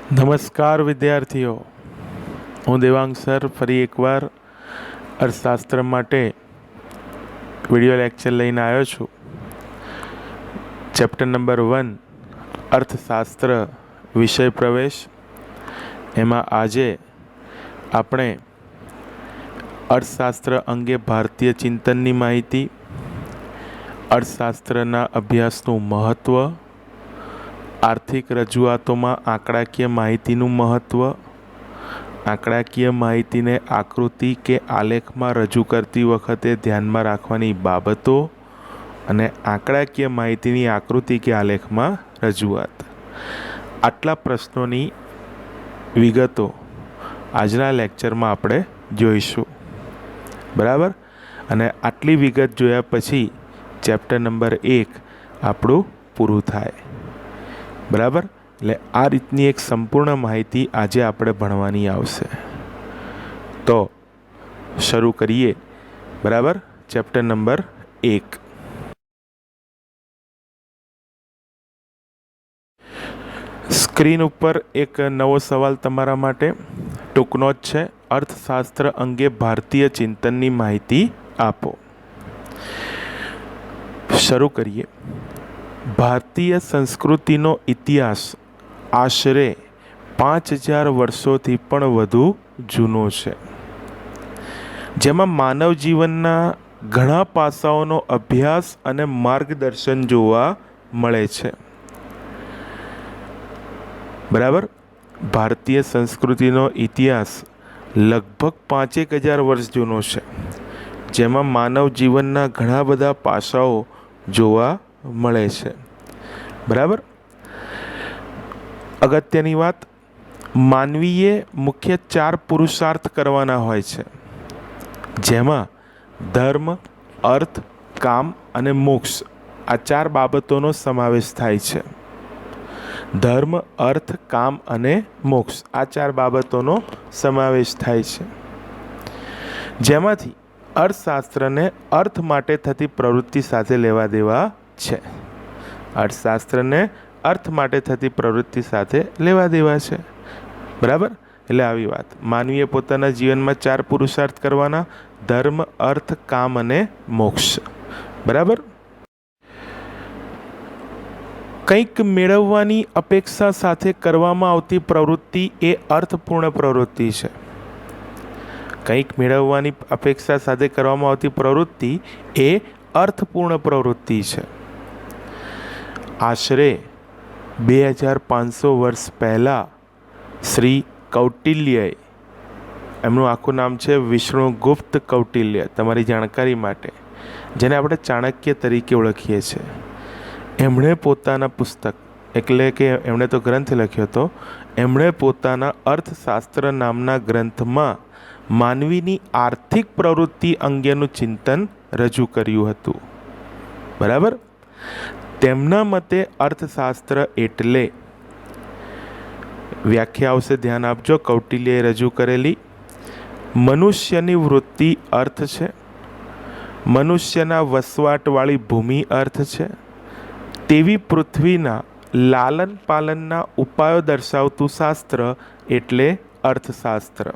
નમસ્કાર વિદ્યાર્થીઓ, હું દેવાંગ સર ફરી એકવાર અર્થશાસ્ત્ર માટે વિડિયો લેક્ચર લઈને આવ્યો છું. ચેપ્ટર નંબર 1 અર્થશાસ્ત્ર વિષય પ્રવેશ. એમાં આજે આપણે અર્થશાસ્ત્ર અંગે ભારતીય ચિંતનની માહિતી, અર્થશાસ્ત્રના અભ્યાસનું મહત્ત્વ, આર્થિક રજૂઆતોમાં આંકડાકીય માહિતીનું મહત્ત્વ, આંકડાકીય માહિતીને આકૃતિ કે આલેખમાં રજૂ કરતી વખતે ધ્યાનમાં રાખવાની બાબતો અને આંકડાકીય માહિતીની આકૃતિ કે આલેખમાં રજૂઆત. આટલા પ્રશ્નોની વિગતો આજના લેક્ચરમાં આપણે જોઈશું. બરાબર? અને આટલી વિગત જોયા પછી ચેપ્ટર નંબર 1 આપણું પૂરું થાય. બરાબર? એટલે આ રીતની એક સંપૂર્ણ માહિતી આજે આપણે ભણવાની આવશે. તો શરૂ કરીએ. બરાબર? Chapter number 1. સ્ક્રીન ઉપર એક નવો સવાલ તમારા માટે ટૂંકનો જ છે. અર્થશાસ્ત્ર અંગે ભારતીય ચિંતનની માહિતી આપો. શરૂ કરીએ. ભારતીય સંસ્કૃતિનો ઇતિહાસ આશરે 5000 વર્ષોથી પણ વધુ જૂનો છે, જેમાં માનવ જીવનના ઘણા પાસાઓનો અભ્યાસ અને માર્ગદર્શન જોવા મળે છે. બરાબર? ભારતીય સંસ્કૃતિનો ઇતિહાસ લગભગ 5000 વર્ષ જૂનો છે, જેમાં માનવ જીવનના ઘણા બધા પાસાઓ જોવા મળે છે. બરાબર? અગત્યની વાત, માનવીએ મુખ્ય 4 પુરુષાર્થ કરવાના હોય છે, જેમાં ધર્મ, અર્થ, કામ અને મોક્ષ આ 4 બાબતોનો સમાવેશ થાય છે. ધર્મ, અર્થ, કામ અને મોક્ષ આ 4 બાબતોનો સમાવેશ થાય છે, જેમાંથી અર્થશાસ્ત્રને અર્થ માટે થતી પ્રવૃત્તિ સાથે લેવા દેવા છે. અર્થશાસ્ત્રને અર્થ માટે થતી પ્રવૃત્તિ સાથે લેવા દેવા છે. બરાબર? એટલે આવી વાત. માનવીએ પોતાના જીવનમાં 4 પુરુષાર્થ કરવાના: ધર્મ, અર્થ, કામ અને મોક્ષ. બરાબર? કંઈક મેળવવાની અપેક્ષા સાથે કરવામાં આવતી પ્રવૃત્તિ એ અર્થપૂર્ણ પ્રવૃત્તિ છે. કંઈક મેળવવાની અપેક્ષા સાથે કરવામાં આવતી પ્રવૃત્તિ એ અર્થપૂર્ણ પ્રવૃત્તિ છે. આશરે 2500 વર્ષ પહેલાં શ્રી કૌટિલ્યએ, એમનું આખું નામ છે વિષ્ણુગુપ્ત કૌટિલ્ય, તમારી જાણકારી માટે, જેને આપણે ચાણક્ય તરીકે ઓળખીએ છીએ, એમણે પોતાના પુસ્તક, એટલે કે એમણે તો ગ્રંથ લખ્યો હતો, એમણે પોતાના અર્થશાસ્ત્ર નામના ગ્રંથમાં માનવીની આર્થિક પ્રવૃત્તિ અંગેનું ચિંતન રજૂ કર્યું હતું. બરાબર? તેમના મતે અર્થશાસ્ત્ર એટલે, વ્યાખ્યા આવશે, ધ્યાન આપજો, કૌટિલ્યએ રજૂ કરેલી: મનુષ્યની વૃત્તિ અર્થ છે, મનુષ્યના વસવાટવાળી ભૂમિ અર્થ છે, તેવી પૃથ્વીના લાલન પાલનના ઉપાયો દર્શાવતું શાસ્ત્ર એટલે અર્થશાસ્ત્ર.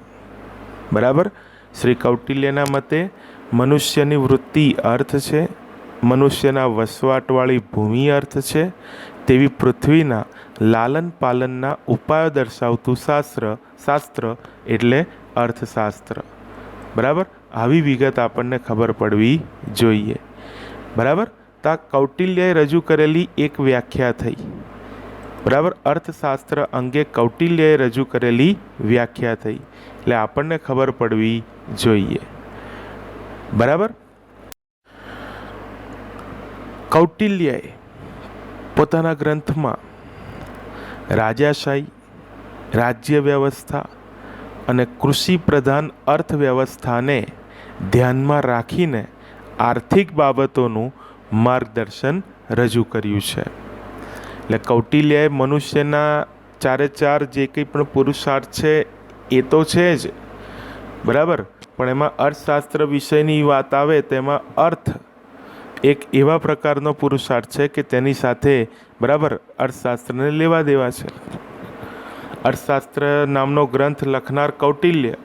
બરાબર? શ્રી કૌટિલ્યના મતે મનુષ્યની વૃત્તિ અર્થ છે, મનુષ્યના વસવાટવાળી ભૂમિ અર્થ છે, તેવી પૃથ્વીના લાલન પાલનના ઉપાયો દર્શાવતું શાસ્ત્ર એટલે અર્થશાસ્ત્ર. બરાબર? આવી વિગત આપણને ખબર પડવી જોઈએ. બરાબર? તો આ કૌટિલ્યએ રજૂ કરેલી એક વ્યાખ્યા થઈ. બરાબર? અર્થશાસ્ત્ર અંગે કૌટિલ્યએ રજૂ કરેલી વ્યાખ્યા થઈ, એટલે આપણને ખબર પડવી જોઈએ. બરાબર? કૌટિલ્યએ પોતાના ગ્રંથમાં રાજાશાહી, રાજ્ય વ્યવસ્થા અને કૃષિ પ્રધાન અર્થવ્યવસ્થાને ધ્યાનમાં રાખીને આર્થિક બાબતોનું માર્ગદર્શન રજૂ કર્યું છે. એટલે કૌટિલ્યએ મનુષ્યના 4 જે કંઈ પણ પુરુષાર્થ છે એ તો છે જ. બરાબર? પણ એમાં અર્થશાસ્ત્ર વિષયની વાત આવે તો એમાં અર્થ એક એવા પ્રકારનો પુરુષાર્થ છે કે તેની સાથે, બરાબર, અર્થશાસ્ત્રને લેવા દેવા છે. અર્થશાસ્ત્ર નામનો ગ્રંથ લખનાર કૌટિલ્ય,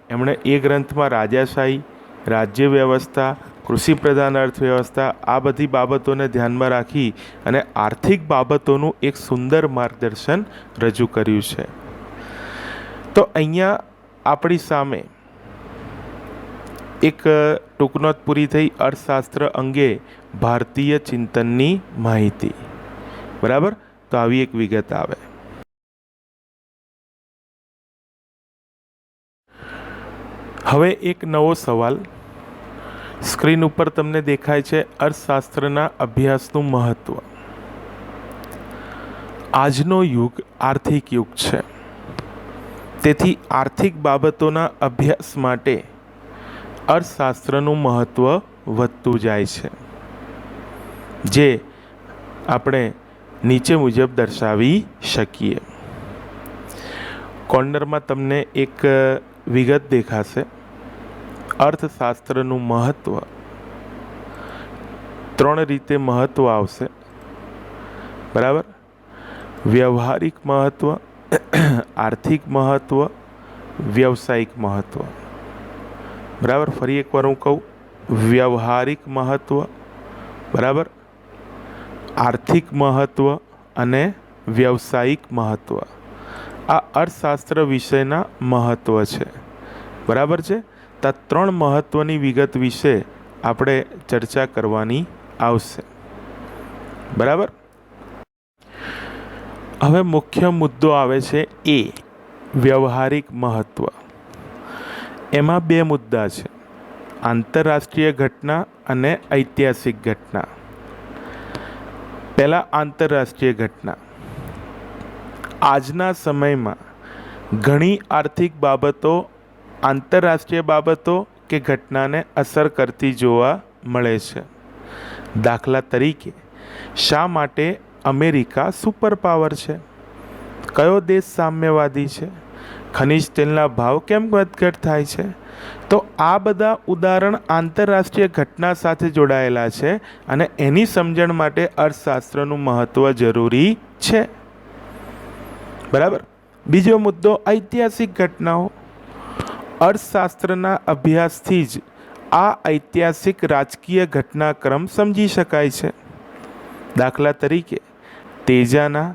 એમણે એ ગ્રંથમાં રાજાશાહી, રાજ્ય વ્યવસ્થા, કૃષિ પ્રધાન અર્થવ્યવસ્થા આ બધી બાબતોને ધ્યાનમાં રાખી અને આર્થિક બાબતોનું એક સુંદર માર્ગદર્શન રજૂ કર્યું છે. તો અહીંયા આપણી સામે એક ટૂંકનોટ પૂરી થઈ અર્થશાસ્ત્ર અંગે ભારતીય ચિંતનની માહિતી. બરાબર, તો આવી એક વિગત આવે. હવે એક નવો સવાલ સ્ક્રીન ઉપર તમને દેખાય છે. અર્થશાસ્ત્રના અભ્યાસનું મહત્વ. આજનો યુગ આર્થિક યુગ છે, તેથી આર્થિક બાબતોના અભ્યાસ માટે અર્થશાસ્ત્રનું મહત્વ વધતું જાય છે, જે આપણે નીચે મુજબ દર્શાવી શકીએ. કોર્નરમાં તમને એક વિગત દેખાશે. અર્થશાસ્ત્રનું મહત્વ 3 રીતે મહત્વ આવશે. બરાબર, વ્યવહારિક મહત્વ, આર્થિક મહત્વ, વ્યવસાયિક મહત્વ. બરાબર, ફરી એકવાર હું કહું, વ્યવહારિક મહત્વ, બરાબર, આર્થિક મહત્વ અને વ્યવસાયિક મહત્વ. આ અર્થશાસ્ત્ર વિષયના મહત્વ છે. બરાબર છે. તો 3 મહત્વની વિગત વિશે આપણે ચર્ચા કરવાની આવશે. બરાબર, હવે મુખ્ય મુદ્દો આવે છે એ વ્યવહારિક મહત્વ. એમાં 2 મુદ્દા છે, આંતરરાષ્ટ્રીય ઘટના અને ઐતિહાસિક ઘટના. પહેલા આંતરરાષ્ટ્રીય ઘટના. આજના સમયમાં ઘણી આર્થિક બાબતો આંતરરાષ્ટ્રીય બાબતો કે ઘટનાને અસર કરતી જોવા મળે છે. દાખલા તરીકે, શા માટે અમેરિકા સુપર પાવર છે? કયો દેશ સામ્યવાદી છે? ખનિજ તેલના ભાવ કેમ વધઘટ થાય છે? તો આ બધા ઉદાહરણ આંતરરાષ્ટ્રીય ઘટના સાથે જોડાયેલા છે અને એની સમજણ માટે અર્થશાસ્ત્રનું મહત્વ જરૂરી છે. બરાબર. બીજો મુદ્દો ઐતિહાસિક ઘટનાઓ. અર્થશાસ્ત્રના અભ્યાસથી જ આ ઐતિહાસિક રાજકીય ઘટનાક્રમ સમજી શકાય છે. દાખલા તરીકે, તેજાના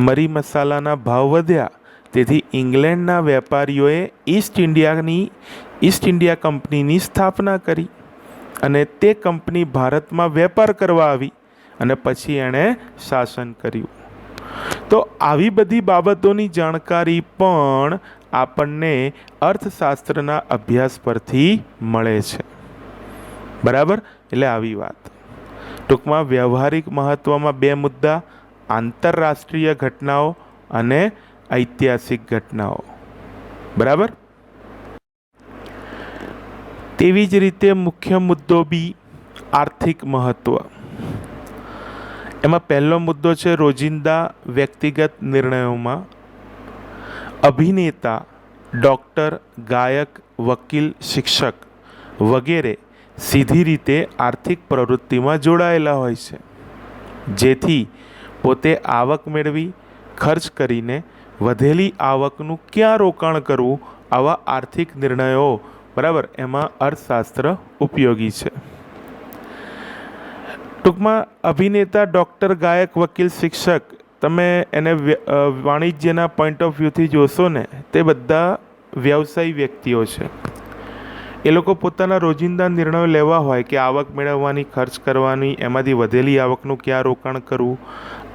મરી મસાલાના ભાવ વધ્યા, તેથી ઇંગ્લેન્ડના વેપારીઓએ ઈસ્ટ ઇન્ડિયા કંપનીની સ્થાપના કરી અને તે કંપની ભારતમાં વેપાર કરવા આવી અને પછી એણે શાસન કર્યું. તો આવી બધી બાબતોની જાણકારી પણ આપણને અર્થશાસ્ત્રના અભ્યાસ પરથી મળે છે. બરાબર, એટલે આવી વાત. ટૂંકમાં વ્યવહારિક મહત્વમાં 2 મુદ્દા, આંતરરાષ્ટ્રીય ઘટનાઓ અને ઐતિહાસિક ઘટનાઓ. બરાબર. તેવી જ રીતે મુખ્ય મુદ્દો બી આર્થિક મહત્વ. એમાં પહેલો મુદ્દો છે રોજિંદા વ્યક્તિગત નિર્ણયોમાં અભિનેતા, ડૉક્ટર, ગાયક, વકીલ, શિક્ષક વગેરે સીધી રીતે આર્થિક પ્રવૃત્તિમાં જોડાયેલા હોય છે, જેથી પોતે આવક મેળવી ખર્ચ કરીને વધેલી આવકનું ક્યાં રોકાણ કરવું, આવા આર્થિક નિર્ણયો, બરાબર, એમાં અર્થશાસ્ત્ર ઉપયોગી છે. ટૂંકમાં અભિનેતા, ડૉક્ટર, ગાયક, વકીલ, શિક્ષક, તમે એને વાણિજ્યના પોઈન્ટ ઓફ વ્યૂથી જોશો ને, તે બધા વ્યવસાયી વ્યક્તિઓ છે. એ લોકો પોતાના રોજિંદા નિર્ણયો લેવા હોય કે આવક મેળવવાની, ખર્ચ કરવાની, એમાંથી વધેલી આવકનું ક્યાં રોકાણ કરવું,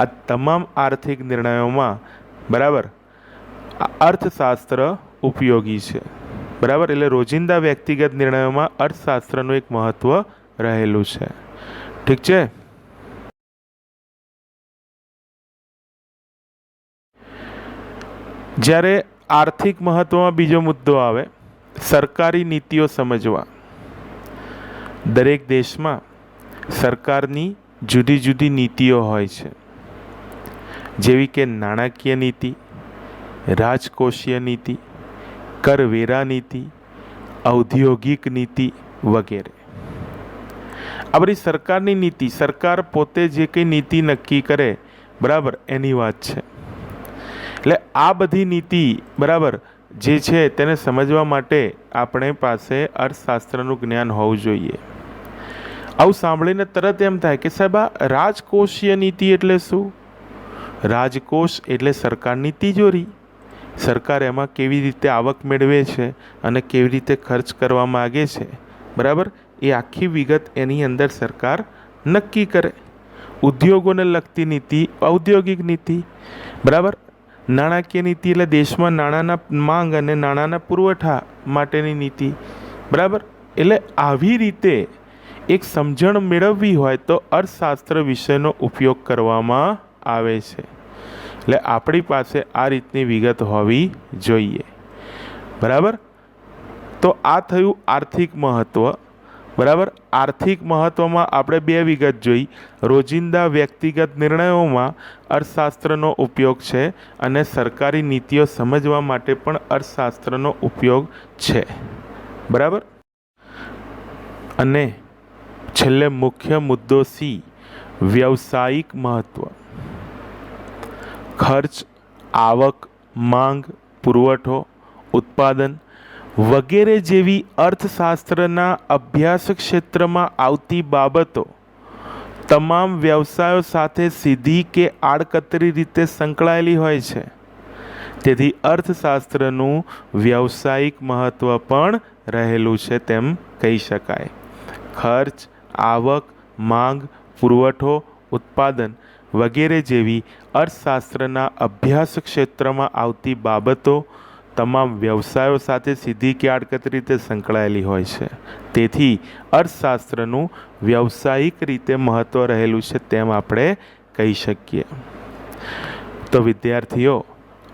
આ તમામ આર્થિક નિર્ણયોમાં, બરાબર, અર્થશાસ્ત્ર ઉપયોગી છે. બરાબર, એટલે રોજિંદા વ્યક્તિગત નિર્ણયોમાં અર્થશાસ્ત્રનું એક મહત્વ રહેલું છે. ઠીક છે. જ્યારે આર્થિક મહત્વમાં બીજો મુદ્દો આવે, સરકારી નીતિઓ સમજવા. દરેક દેશમાં સરકારની જુદી જુદી નીતિઓ હોય છે, જેવી કે નાણાકીય નીતિ, રાજકોષીય નીતિ, કરવેરા નીતિ, ઔદ્યોગિક નીતિ વગેરે. આ બધી સરકારની નીતિ, સરકાર પોતે જે કંઈ નીતિ નક્કી કરે, બરાબર, એની વાત છે. એટલે આ બધી નીતિ બરાબર જે છે તેને સમજવા માટે આપણે પાસે અર્થશાસ્ત્રનું જ્ઞાન હોવું જોઈએ. આવું સાંભળીને તરત એમ થાય કે સાહેબ આ રાજકોષીય નીતિ એટલે શું? રાજકોષ એટલે સરકારની તિજોરી. સરકાર એમાં કેવી રીતે આવક મેળવે છે અને કેવી રીતે ખર્ચ કરવા માગે છે, બરાબર, એ આખી વિગત એની અંદર સરકાર નક્કી કરે. ઉદ્યોગોને લગતી નીતિ ઔદ્યોગિક નીતિ, બરાબર. નાણાકીય નીતિ એટલે દેશમાં નાણાંના માંગ અને નાણાંના પુરવઠા માટેની નીતિ, બરાબર. એટલે આવી રીતે એક સમજણ મેળવવી હોય તો અર્થશાસ્ત્ર વિષયનો ઉપયોગ કરવામાં આવે છે. એટલે આપણી પાસે આ રીતની વિગત હોવી જોઈએ, બરાબર. તો આ થયું આર્થિક મહત્ત્વ, બરાબર. આર્થિક મહત્ત્વમાં આપણે બે વિગત જોઈ. રોજિંદા વ્યક્તિગત નિર્ણયોમાં અર્થશાસ્ત્રનો ઉપયોગ છે અને સરકારી નીતિઓ સમજવા માટે પણ અર્થશાસ્ત્રનો ઉપયોગ છે, બરાબર. અને છેલ્લે મુખ્ય મુદ્દો સી, વ્યવસાયિક મહત્ત્વ. ખર્ચ, આવક, માંગ, પુરવઠો, ઉત્પાદન વગેરે જેવી અર્થશાસ્ત્રના અભ્યાસ ક્ષેત્રમાં આવતી બાબતો તમામ વ્યવસાયો સાથે સીધી કે આડકતરી રીતે સંકળાયેલી હોય છે. તેથી અર્થશાસ્ત્રનું વ્યવસાયિક મહત્ત્વ પણ રહેલું છે તેમ કહી શકાય. ખર્ચ, આવક, માંગ, પુરવઠો, ઉત્પાદન વગેરે જેવી અર્થશાસ્ત્રના અભ્યાસ ક્ષેત્રમાં આવતી બાબતો તમામ વ્યવસાયો સાથે સીધી કે આડકતરી રીતે સંકળાયેલી હોય છે. તેથી અર્થશાસ્ત્રનું વ્યવસાયિક રીતે મહત્ત્વ રહેલું છે તેમ આપણે કહી શકીએ. તો વિદ્યાર્થીઓ,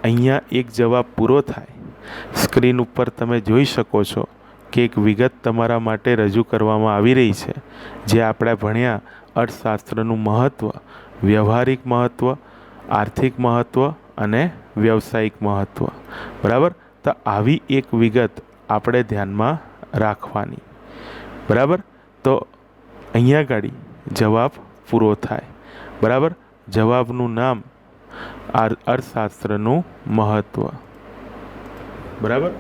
અહીંયા એક જવાબ પૂરો થાય. સ્ક્રીન ઉપર તમે જોઈ શકો છો કે એક વિગત તમારા માટે રજૂ કરવામાં આવી રહી છે, જે આપણે ભણ્યા અર્થશાસ્ત્રનું મહત્ત્વ, વ્યવહારિક મહત્ત્વ, આર્થિક મહત્ત્વ અને વ્યવસાયિક મહત્ત્વ, બરાબર. તો આવી એક વિગત આપણે ધ્યાનમાં રાખવાની, બરાબર. તો અહીંયા ગાડી જવાબ પૂરો થાય, બરાબર. જવાબનું નામ અર્થશાસ્ત્રનું મહત્ત્વ, બરાબર.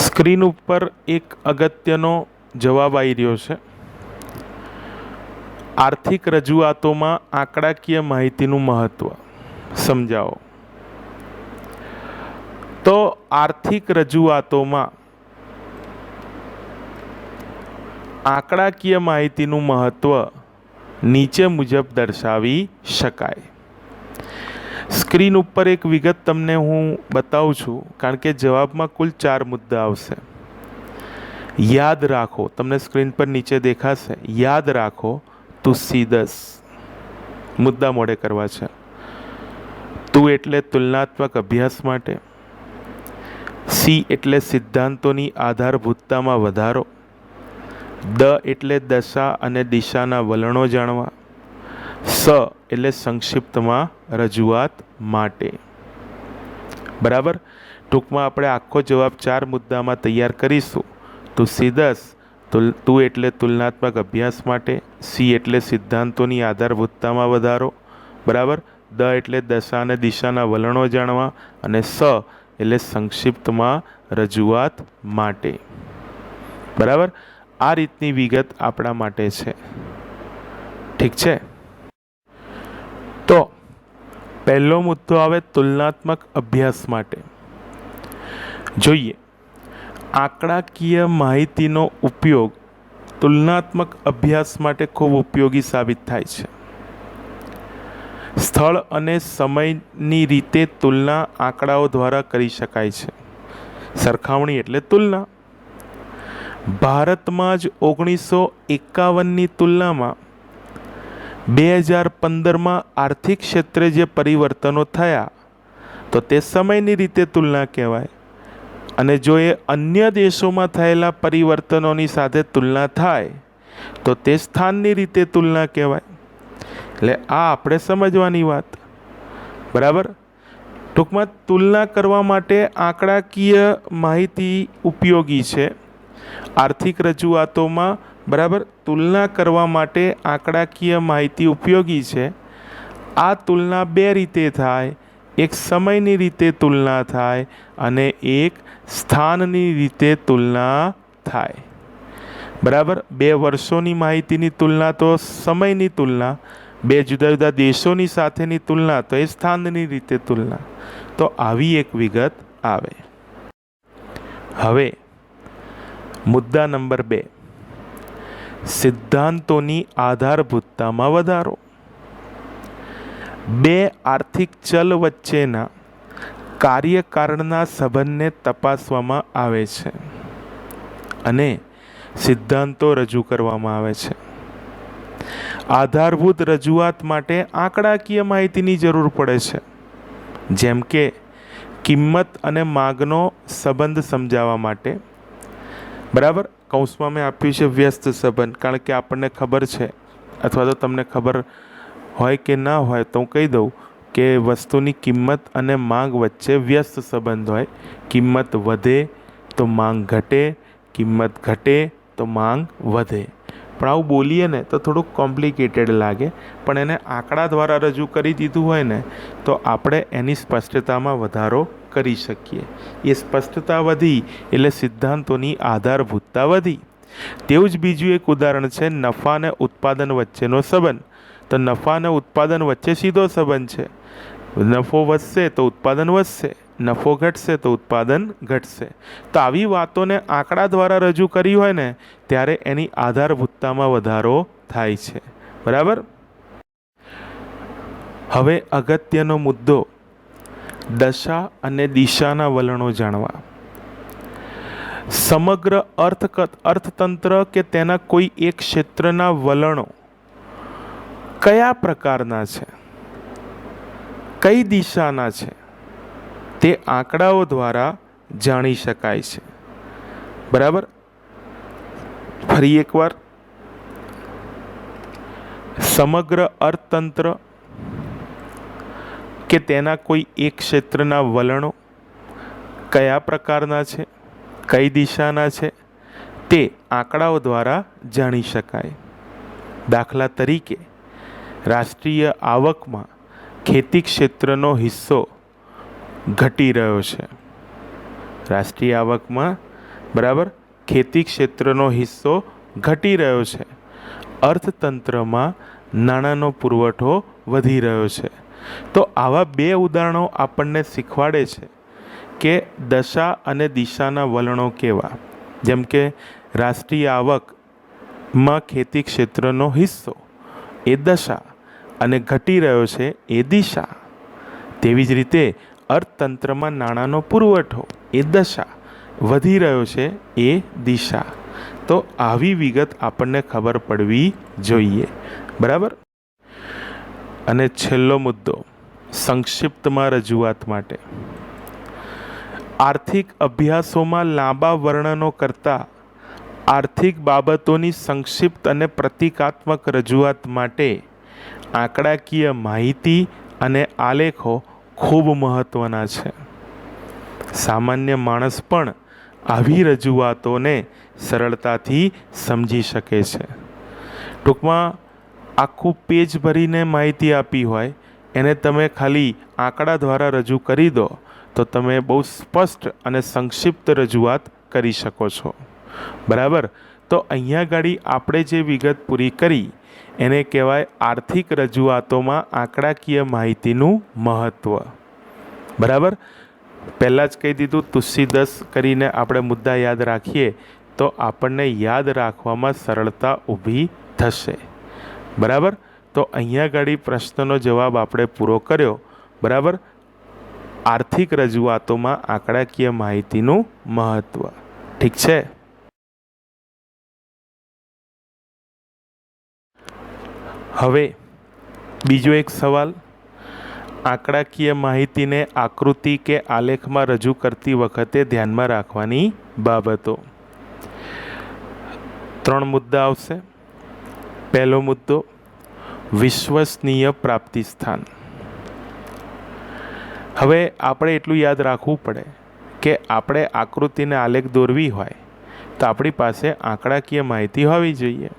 સ્ક્રીન ઉપર એક અગત્યનો જવાબ આવી રહ્યો છે. આર્થિક રજૂઆતોમાં આંકડાકીય માહિતીનું મહત્ત્વ સમજાવો. તો આર્થિક રજૂઆતોમાં આંકડાકીય માહિતીનું મહત્ત્વ નીચે મુજબ દર્શાવી શકાય. સ્ક્રીન ઉપર એક વિગત તમને હું બતાવું છું, કારણ કે જવાબમાં કુલ 4 મુદ્દા આવશે. યાદ રાખો, તમને સ્ક્રીન પર નીચે દેખાશે, યાદ રાખો તું સીધસ મુદ્દા મોડે કરવા છે. તું એટલે તુલનાત્મક અભ્યાસ માટે. સી એટલે સિદ્ધાંતોની આધારભૂતતામાં વધારો. દ એટલે દશા અને દિશાના વલણો જાણવા. સ એટલે સંક્ષિપ્તમાં રજૂઆત માટે, બરાબર. ટૂંકમાં આપણે આખો જવાબ 4 મુદ્દામાં તૈયાર કરીશું. તો સીધસ તું એટલે તુલનાત્મક અભ્યાસ માટે. સી એટલે સિદ્ધાંતોની આધારભૂતતામાં વધારો, બરાબર. દ એટલે દશા અને દિશાના વલણો જાણવા. અને સ એટલે સંક્ષિપ્તમાં રજૂઆત માટે, બરાબર. આ રીતની વિગત આપણા માટે છે, ઠીક છે. તો પહેલો મુદ્દો આવે તુલનાત્મક અભ્યાસ માટે. જોઈએ, આંકડાકીય માહિતીનો ઉપયોગ તુલનાત્મક અભ્યાસ માટે ખૂબ ઉપયોગી સાબિત થાય છે. સ્થળ અને સમયની રીતે તુલના આંકડાઓ દ્વારા કરી શકાય છે. સરખામણી એટલે તુલના. ભારતમાં જ 1951ની તુલનામાં 2015માં આર્થિક ક્ષેત્રે જે પરિવર્તનો થયા તો તે સમયની રીતે તુલના કહેવાય. અને જો એ અન્ય દેશોમાં થયેલા પરિવર્તનોની સાથે તુલના થાય તો તે સ્થાનની રીતે તુલના કહેવાય. એટલે આ આપણે સમજવાની વાત, બરાબર. ટૂંકમાં તુલના કરવા માટે આંકડાકીય માહિતી ઉપયોગી છે. આર્થિક રજૂઆતોમાં બરાબર. તુલના કરવા માટે આંકડાકીય માહિતી ઉપયોગી છે. આ તુલના બે રીતે થાય, એક સમયની રીતે તુલના થાય અને એક સ્થાનની રીતે તુલના થાય. બરાબર. 2 વર્ષોની માહિતીની તુલના તો સમયની તુલના, 2 જુદા જુદા દેશોની સાથેની તુલના તો એ સ્થાનની રીતે તુલના. તો આવી એક વિગત આવે. હવે મુદ્દા નંબર 2, સિદ્ધાંતોની આધારભૂતતામાં વધારો. 2 આર્થિક ચલ વચ્ચેના કાર્યકારણના સંબંધને તપાસવામાં આવે છે અને સિદ્ધાંતો રજૂ કરવામાં આવે છે. આધારભૂત રજૂઆત માટે આંકડાકીય માહિતીની જરૂર પડે છે, જેમ કે કિંમત અને માંગનો સંબંધ સમજાવવા માટે. બરાબર. કૌંસમાં મેં આપ્યું છે વ્યસ્ત સંબંધ, કારણ કે આપણને ખબર છે, અથવા તો તમને ખબર હોય કે ના હોય તો હું કહી દઉં કે વસ્તુની કિંમત અને માંગ વચ્ચે વ્યસ્ત સંબંધ હોય. કિંમત વધે તો માંગ ઘટે, કિંમત ઘટે તો માંગ વધે. પણ આવું બોલીએ ને તો થોડુંક કોમ્પ્લિકેટેડ લાગે, પણ એને આંકડા દ્વારા રજૂ કરી દીધું હોય ને તો આપણે એની સ્પષ્ટતામાં વધારો કરી શકીએ. એ સ્પષ્ટતા વધી એટલે સિદ્ધાંતોની આધારભૂતતા વધી. તેવું જ બીજું એક ઉદાહરણ છે નફા અને ઉત્પાદન વચ્ચેનો સંબંધ. તો નફા અને ઉત્પાદન વચ્ચે સીધો સંબંધ છે. નફો વધશે તો ઉત્પાદન વધશે, નફો ઘટશે તો ઉત્પાદન ઘટશે. તો આવી વાતોને આંકડા દ્વારા રજૂ કરી હોય ને ત્યારે એની આધારભૂતતામાં વધારો થાય છે. બરાબર. હવે અગત્યનો મુદ્દો, દશા અને દિશાના વલણો જાણવા. સમગ્ર અર્થતંત્ર કે તેના કોઈ એક ક્ષેત્રના વલણો કયા પ્રકારના છે, કઈ દિશાના છે, તે આંકડાઓ દ્વારા જાણી શકાય છે. બરાબર. ફરી એકવાર, સમગ્ર અર્થતંત્ર કે તેના કોઈ એક ક્ષેત્રના વલણો કયા પ્રકારના છે, કઈ દિશાના છે, તે આંકડાઓ દ્વારા જાણી શકાય. દાખલા તરીકે, રાષ્ટ્રીય આવકમાં ખેતી ક્ષેત્રનો હિસ્સો ઘટી રહ્યો છે. રાષ્ટ્રીય આવકમાં, બરાબર, ખેતી ક્ષેત્રનો હિસ્સો ઘટી રહ્યો છે. અર્થતંત્રમાં નાણાંનો પુરવઠો વધી રહ્યો છે. તો આવા 2 ઉદાહરણો આપણને શીખવાડે છે કે દશા અને દિશાના વલણો કેવા. જેમ કે રાષ્ટ્રીય આવકમાં ખેતી ક્ષેત્રનો હિસ્સો એ દશા અને ઘટી રહ્યો છે એ દિશા. તેવી જ રીતે અર્થતંત્રમાં નાણાંનો પુરવઠો એ દશા, વધી રહ્યો છે એ દિશા. તો આવી વિગત આપણને ખબર પડવી જોઈએ. બરાબર. અને છેલ્લો મુદ્દો, સંક્ષિપ્તમાં રજૂઆત માટે. આર્થિક અભ્યાસોમાં લાંબા વર્ણનો કરતાં આર્થિક બાબતોની સંક્ષિપ્ત અને પ્રતીકાત્મક રજૂઆત માટે આંકડાકીય માહિતી અને આલેખો ખૂબ મહત્ત્વના છે. સામાન્ય માણસ પણ આવી રજૂઆતોને સરળતાથી સમજી શકે છે. ટૂંકમાં આખું પેજ ભરીને માહિતી આપી હોય એને તમે ખાલી આંકડા દ્વારા રજૂ કરી દો તો તમે બહુ સ્પષ્ટ અને સંક્ષિપ્ત રજૂઆત કરી શકો છો. બરાબર. તો અહીંયા ગાડી આપણે જે વિગત પૂરી કરી એને કહેવાય આર્થિક રજૂઆતોમાં આંકડાકીય માહિતીનું મહત્ત્વ. બરાબર. પહેલાં જ કહી દીધું, તુસ્સી 10 કરીને આપણે મુદ્દા યાદ રાખીએ તો આપણને યાદ રાખવામાં સરળતા ઊભી થશે. બરાબર. તો અહીંયા ગાડી પ્રશ્નનો જવાબ આપણે પૂરો કર્યો. બરાબર. આર્થિક રજૂઆતોમાં આંકડાકીય માહિતીનું મહત્ત્વ. ઠીક છે. હવે બીજો એક સવાલ, આંકડાકીય માહિતીને આકૃતિ કે આલેખમાં રજૂ કરતી વખતે ધ્યાનમાં રાખવાની બાબતો. 3 મુદ્દા આવશે. પહેલો મુદ્દો, વિશ્વસનીય પ્રાપ્તિ સ્થાન. હવે આપણે એટલું યાદ રાખવું પડે કે આપણે આકૃતિને આલેખ દોરવી હોય તો આપણી પાસે આંકડાકીય માહિતી હોવી જોઈએ,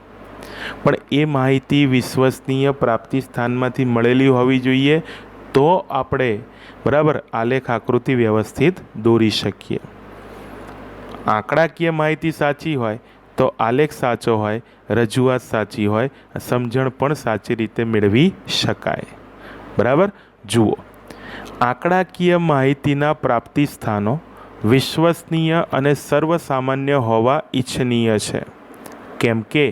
પણ એ માહિતી વિશ્વસનીય પ્રાપ્તિ સ્થાનમાંથી મળેલી હોવી જોઈએ, તો આપણે બરાબર આલેખ આકૃતિ વ્યવસ્થિત દોરી શકીએ. આંકડાકીય માહિતી સાચી હોય તો આલેખ સાચો હોય, રજૂઆત સાચી હોય, સમજણ પણ સાચી રીતે મેળવી શકાય. બરાબર. જુઓ, આંકડાકીય માહિતીના પ્રાપ્તિ સ્થાનો વિશ્વસનીય અને સર્વસામાન્ય હોવા ઈચ્છનીય છે, કેમ કે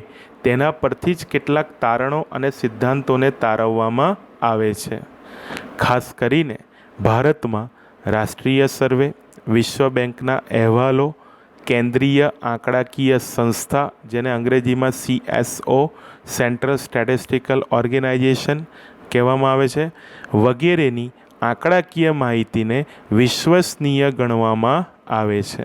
તેના પરથી જ કેટલાક તારણો અને સિદ્ધાંતોને તારવવામાં આવે છે. ખાસ કરીને ભારતમાં રાષ્ટ્રીય સર્વે, વિશ્વ બેંકના અહેવાલો, કેન્દ્રીય આંકડાકીય સંસ્થા જેને અંગ્રેજીમાં CSO સેન્ટ્રલ સ્ટેટિસ્ટિકલ ઓર્ગેનાઇઝેશન કહેવામાં આવે છે, વગેરેની આંકડાકીય માહિતીને વિશ્વસનીય ગણવામાં આવે છે.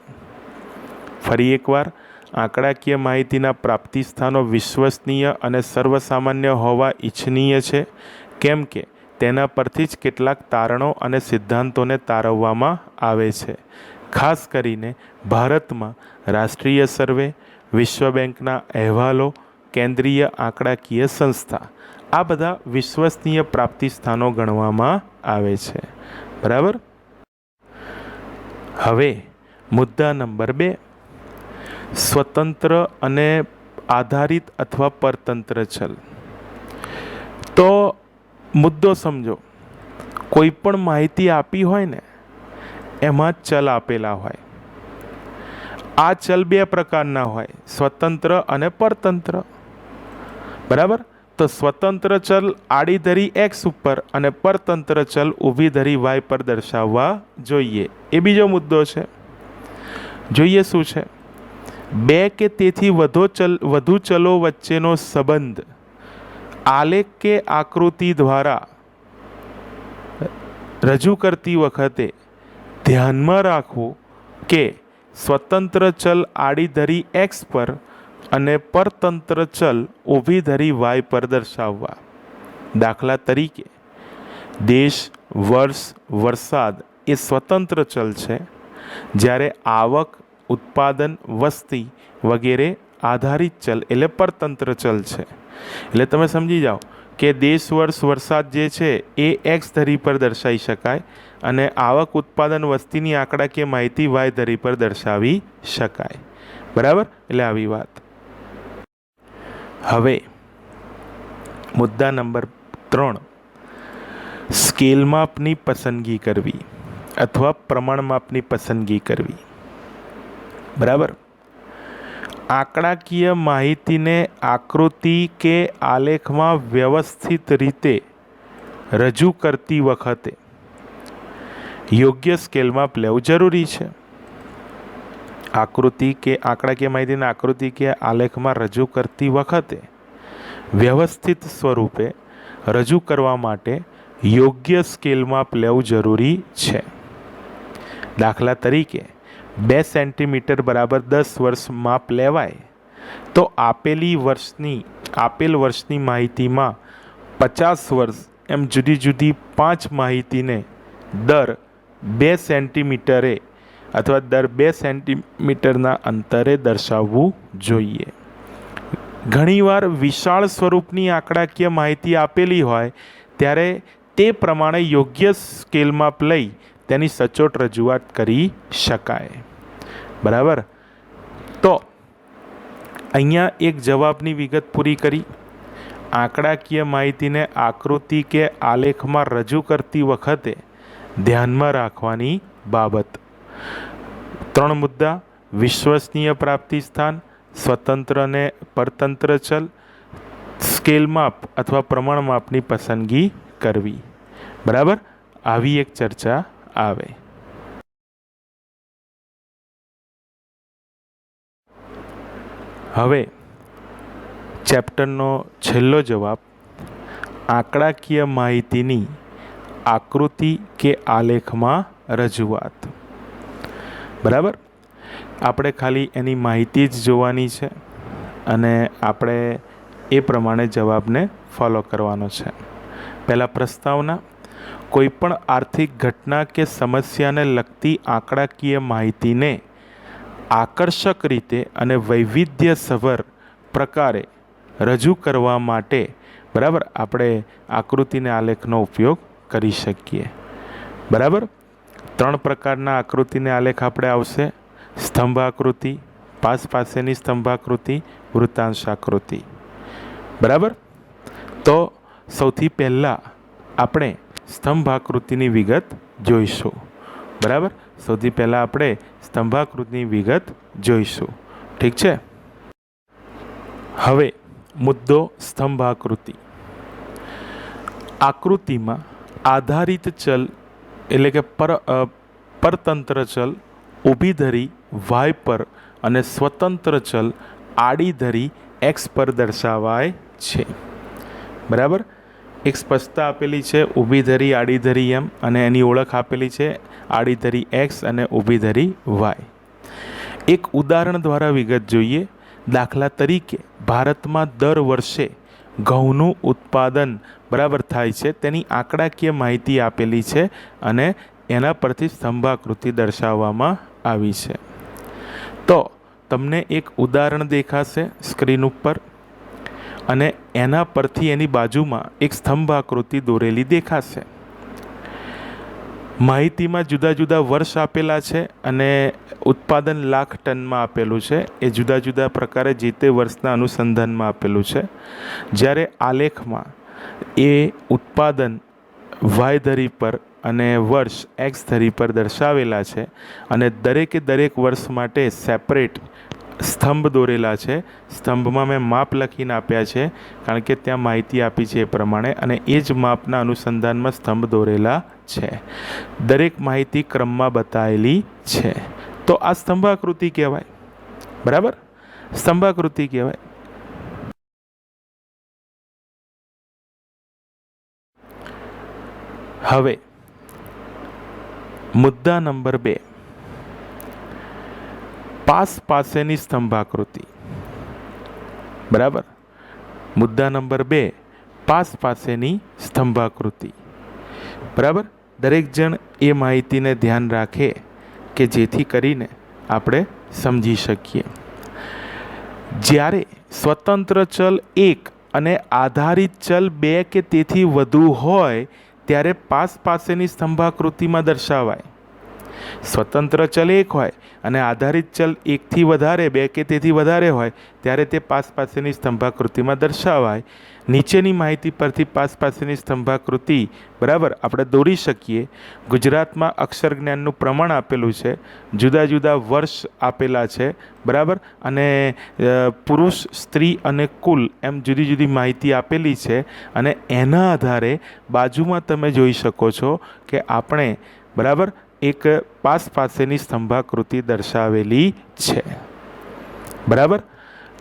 ફરી એકવાર, આંકડાકીય માહિતીના પ્રાપ્તિ સ્થાનો વિશ્વસનીય અને સર્વસામાન્ય હોવા ઈચ્છનીય છે, કેમ કે તેના પરથી જ કેટલાક તારણો અને સિદ્ધાંતોને તારવવામાં આવે છે. ખાસ કરીને ભારતમાં રાષ્ટ્રીય સર્વે, વિશ્વ બેંકના અહેવાલો, કેન્દ્રીય આંકડાકીય સંસ્થા, આ બધા વિશ્વસનીય પ્રાપ્તિ સ્થાનો ગણવામાં આવે છે. બરાબર. હવે મુદ્દા નંબર 2, સ્વતંત્ર અને આધારિત અથવા પરતંત્ર ચલ. તો મુદ્દો સમજો, કોઈ પણ માહિતી આપી હોય ને એમાં ચલ આપેલા હોય. આ ચલ 2 પ્રકારના હોય, સ્વતંત્ર અને પરતંત્ર. બરાબર. તો સ્વતંત્ર ચલ આડી ધરી x ઉપર અને પરતંત્ર ચલ ઊભી ધરી y પર દર્શાવવા જોઈએ. એ બીજો મુદ્દો છે. જોઈએ શું છે. 2 કે તેથી વધુ ચલો વચ્ચેનો સંબંધ આલેખ કે આકૃતિ દ્વારા રજૂ કરતી વખતે ધ્યાનમાં રાખવું કે સ્વતંત્ર ચલ આડી ધરી x પર અને પરતંત્ર ચલ ઊભી ધરી y પર દર્શાવવા. દાખલા તરીકે, દેશ, વર્ષ, વરસાદ એ સ્વતંત્ર ચલ છે, જ્યારે આવક, ઉત્પાદન, વસ્તી વગેરે આધારિત ચલ એટલે પરતંત્ર ચલ છે. એટલે તમે સમજી જાઓ કે દેશ, વર્ષ, વરસાદ જે છે એ x ધરી પર દર્શાવી શકાય અને આવક, ઉત્પાદન, વસ્તીની આંકડાકીય માહિતી y ધરી પર દર્શાવી શકાય. બરાબર. એટલે આવી વાત. હવે મુદ્દા નંબર 3, સ્કેલ માપની પસંદગી કરવી અથવા પ્રમાણ માપની પસંદગી કરવી. બરાબર. આંકડાકીય માહિતીને આકૃતિ કે આલેખમાં વ્યવસ્થિત રીતે રજૂ કરતી વખતે યોગ્ય સ્કેલ માપ લેવું જરૂરી છે. આકૃતિ કે આંકડાકીય માહિતીને આકૃતિ કે આલેખમાં રજૂ કરતી વખતે વ્યવસ્થિત સ્વરૂપે રજૂ કરવા માટે યોગ્ય સ્કેલ માપ લેવું જરૂરી છે. દાખલા તરીકે 2 સેન્ટીમીટર બરાબર 10 વર્ષ માપ લેવાય તો આપેલ વર્ષની માહિતીમાં 50 વર્ષ એમ જુદી જુદી 5 માહિતીને દર 2 સેન્ટીમીટરે અથવા દર 2 સેન્ટીમીટરના અંતરે દર્શાવવું જોઈએ. ઘણીવાર વિશાળ સ્વરૂપની આંકડાકીય માહિતી આપેલી હોય ત્યારે તે પ્રમાણે યોગ્ય સ્કેલ માપ લઈ તેની સચોટ રજૂઆત કરી શકાય. બરાબર. તો અહીંયા એક જવાબની વિગત પૂરી કરી. આંકડાકીય માહિતીને આકૃતિ કે આલેખમાં રજૂ કરતી વખતે ધ્યાનમાં રાખવાની બાબત. 3 મુદ્દા: વિશ્વસનીય પ્રાપ્તિ સ્થાન, સ્વતંત્ર અને પરતંત્ર ચલ, સ્કેલ માપ અથવા પ્રમાણ માપની પસંદગી કરવી. બરાબર. આવી એક ચર્ચા આવે. હવે ચેપ્ટરનો છેલ્લો જવાબ: આંકડાકીય માહિતીની આકૃતિ કે આલેખમાં રજૂઆત. બરાબર. આપણે ખાલી એની માહિતી જ જોવાની છે અને આપણે એ પ્રમાણે જવાબને ફોલો કરવાનો છે. પહેલાં પ્રસ્તાવના: કોઈપણ આર્થિક ઘટના કે સમસ્યાને લગતી આંકડાકીય માહિતીને આકર્ષક રીતે અને વૈવિધ્યસભર પ્રકારે રજૂ કરવા માટે બરાબર આપણે આકૃતિને આલેખનો ઉપયોગ કરી શકીએ. બરાબર, 3 પ્રકારના આકૃતિને આલેખ આપણે આવશે: સ્તંભ આકૃતિ, પાસ પાસેની સ્તંભ આકૃતિ, વૃત્તાંશ આકૃતિ. બરાબર, તો સૌથી પહેલાં આપણે સ્તંભ આકૃતિની વિગત જોઈશું. બરાબર, સૌથી પહેલાં આપણે સ્તંભાકૃતિની વિગત જોઈશું. ઠીક છે. હવે મુદ્દો સ્તંભ આકૃતિ. આકૃતિમાં આધારિત ચલ એટલે કે પરતંત્ર ચલ ઊભી ધરી વાય પર અને સ્વતંત્ર ચલ આડી ધરી એક્સ પર દર્શાવાય છે. બરાબર, એક સ્પષ્ટતા આપેલી છે ઊભી ધરી આડી ધરી એમ, અને એની ઓળખ આપેલી છે આડી ધરી એક્સ અને ઊભી ધરી વાય. એક ઉદાહરણ દ્વારા વિગત જોઈએ. દાખલા તરીકે ભારતમાં દર વર્ષે ઘઉંનું ઉત્પાદન બરાબર થાય છે, તેની આંકડાકીય માહિતી આપેલી છે અને એના પરથી સ્તંભાકૃતિ દર્શાવવામાં આવી છે. તો તમને એક ઉદાહરણ દેખાશે સ્ક્રીન ઉપર અને એના પરથી એની બાજુમાં એક સ્તંભ આકૃતિ દોરેલી દેખાશે. માહિતીમાં જુદા જુદા વર્ષ આપેલા છે અને ઉત્પાદન લાખ ટનમાં આપેલું છે. એ જુદા જુદા પ્રકારે જે તે વર્ષના અનુસંધાનમાં આપેલું છે. જ્યારે આલેખમાં એ ઉત્પાદન વાય ધરી પર અને વર્ષ એક્સ ધરી પર દર્શાવેલા છે અને દરેકે દરેક વર્ષ માટે સેપરેટ સ્તંભ દોરેલા છે. સ્તંભમાં મેં માપ લખીને આપ્યા છે કારણ કે ત્યાં માહિતી આપી છે એ પ્રમાણે, અને એ જ માપના અનુસંધાનમાં સ્તંભ દોરેલા છે. દરેક માહિતી ક્રમમાં બતાવેલી છે. તો આ સ્તંભાકૃતિ કહેવાય. બરાબર, સ્તંભાકૃતિ કહેવાય. હવે મુદ્દા નંબર 2, પાસ પાસેની સ્તંભાકૃતિ. બરાબર, મુદ્દા નંબર 2, પાસ પાસેની સ્તંભાકૃતિ. બરાબર, દરેક જણ એ માહિતીને ધ્યાન રાખે કે જેથી કરીને આપણે સમજી શકીએ. જ્યારે સ્વતંત્ર ચલ 1 અને આધારિત ચલ 2 કે તેથી વધુ હોય ત્યારે પાસ પાસેની સ્તંભાકૃતિમાં દર્શાવાય. સ્વતંત્ર ચલ 1 હોય અને આધારિત ચલ 1 થી વધારે 2 કે તેથી વધારે હોય ત્યારે તે પાસ પાસેની સ્તંભાકૃતિમાં દર્શાવાય. નીચેની માહિતી પરથી પાસ પાસેની સ્તંભાકૃતિ બરાબર આપણે દોરી શકીએ. ગુજરાતમાં અક્ષર જ્ઞાનનું પ્રમાણ આપેલું છે, જુદા જુદા વર્ષ આપેલા છે. બરાબર, અને પુરુષ, સ્ત્રી અને કુલ એમ જુદી જુદી માહિતી આપેલી છે. અને એના આધારે બાજુમાં તમે જોઈ શકો છો કે આપણે બરાબર એક પાસ પાસેની સ્તંભાકૃતિ દર્શાવેલી છે. બરાબર,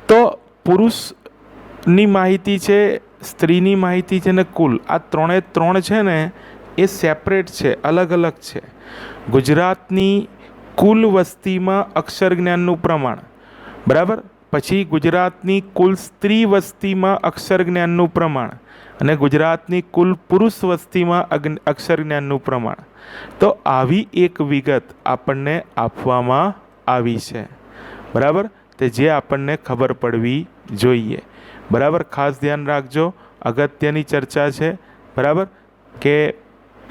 તો પુરુષની માહિતી છે, સ્ત્રીની માહિતી છે ને કુલ આ 3 છે ને એ સેપરેટ છે, અલગ અલગ છે. ગુજરાતની કુલ વસ્તીમાં અક્ષર જ્ઞાનનું પ્રમાણ બરાબર, પછી ગુજરાતની કુલ સ્ત્રી વસ્તીમાં અક્ષર જ્ઞાનનું પ્રમાણ અને ગુજરાતની કુલ પુરુષ વસ્તીમાં અક્ષર જ્ઞાનનું પ્રમાણ. તો આવી એક વિગત આપણને આપવામાં આવી છે. બરાબર, તે જે આપણને ખબર પડવી જોઈએ. બરાબર, ખાસ ધ્યાન રાખજો, અગત્યની ચર્ચા છે. બરાબર, કે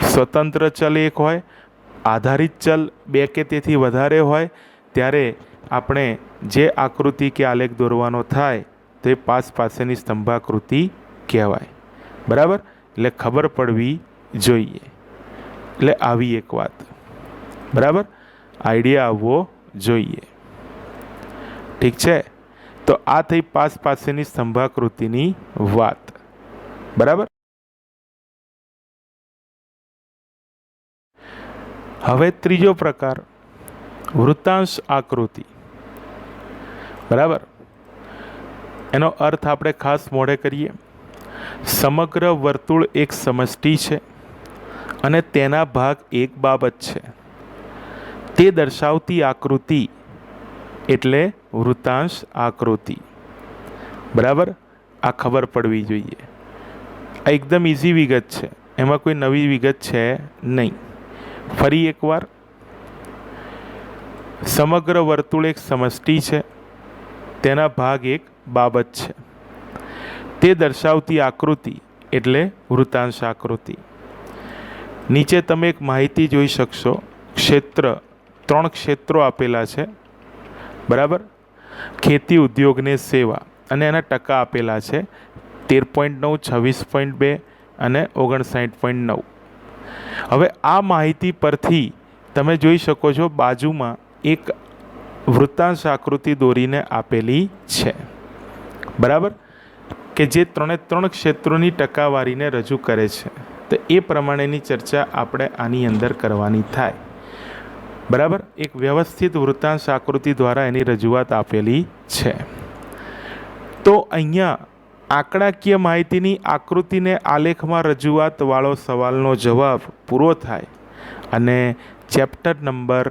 સ્વતંત્ર ચલ 1 હોય, આધારિત ચલ 2 કે તેથી વધારે હોય ત્યારે આપણે જે આકૃતિ કે આલેખ દોરવાનો થાય તે પાસ પાસેની સ્તંભાકૃતિ કહેવાય. બરાબર, એટલે ખબર પડવી જોઈએ. એટલે આવી એક વાત. બરાબર, આઈડિયા આવવો જોઈએ. ઠીક છે. તો આ થઈ પાસ પાસેની સ્તંભાકૃતિની વાત. બરાબર, હવે ત્રીજો પ્રકાર વૃત્તાંશ આકૃતિ. બરાબર, એનો અર્થ આપણે ખાસ મોઢે કરીએ. સમગ્ર વર્તુળ એક સમષ્ટિ છે અને તેના ભાગ એક બાબત છે તે દર્શાવતી આકૃતિ એટલે વૃત્તાંશ આકૃતિ. બરાબર, આ ખબર પડવી જોઈએ. આ એકદમ ઇઝી વિગત છે, એમાં કોઈ નવી વિગત છે નહીં. ફરી એકવાર, સમગ્ર વર્તુળ એક સમષ્ટિ છે, તેના ભાગ એક બાબત છે. તે દર્શાવતી આકૃતિ એટલે વૃત્તાંશ આકૃતિ. નીચે તમે એક માહિતી જોઈ શકશો. ક્ષેત્ર 3 ક્ષેત્રો આપેલા છે, બરાબર. ખેતી, ઉદ્યોગ ને સેવા, અને એના ટકા આપેલા છે 13.9, 26.2 અને 59.9. હવે આ માહિતી પરથી તમે જોઈ શકો છો બાજુમાં એક વૃત્તાંશ આકૃતિ દોરીને આપેલી છે, બરાબર, કે જે 3 ક્ષેત્રોની ટકાવારીને રજૂ કરે છે. તો એ પ્રમાણેની ચર્ચા આપણે આની અંદર કરવાની થાય, બરાબર. એક વ્યવસ્થિત વૃત્તાંશ આકૃતિ દ્વારા એની રજૂઆત આપેલી છે. તો અહીંયા આંકડાકીય માહિતીની આકૃતિને આલેખમાં રજૂઆતવાળો સવાલનો જવાબ પૂરો થાય અને ચેપ્ટર નંબર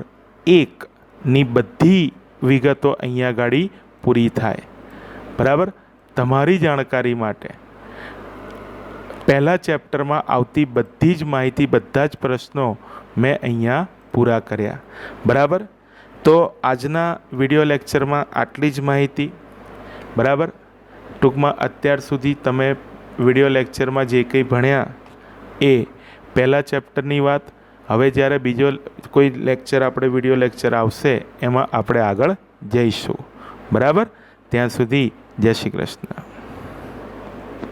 1ની બધી વિગતો અહીંયા ગાડી પૂરી થાય, બરાબર. તમારી જાણકારી માટે પહેલા ચેપ્ટરમાં આવતી બધી જ માહિતી, બધા જ પ્રશ્નો મેં અહીંયા પૂરા કર્યા, બરાબર. તો આજના વિડીયો લેક્ચરમાં આટલી જ માહિતી, બરાબર. ટૂંકમાં અત્યાર સુધી તમે વિડીયો લેક્ચરમાં જે કંઈ ભણ્યા એ પહેલા ચેપ્ટરની વાત. હવે જ્યારે બીજો કોઈ લેક્ચર આપણે વિડીયો લેક્ચર આવશે એમાં આપણે આગળ જઈશું, બરાબર. ત્યાં સુધી જય શ્રી કૃષ્ણ.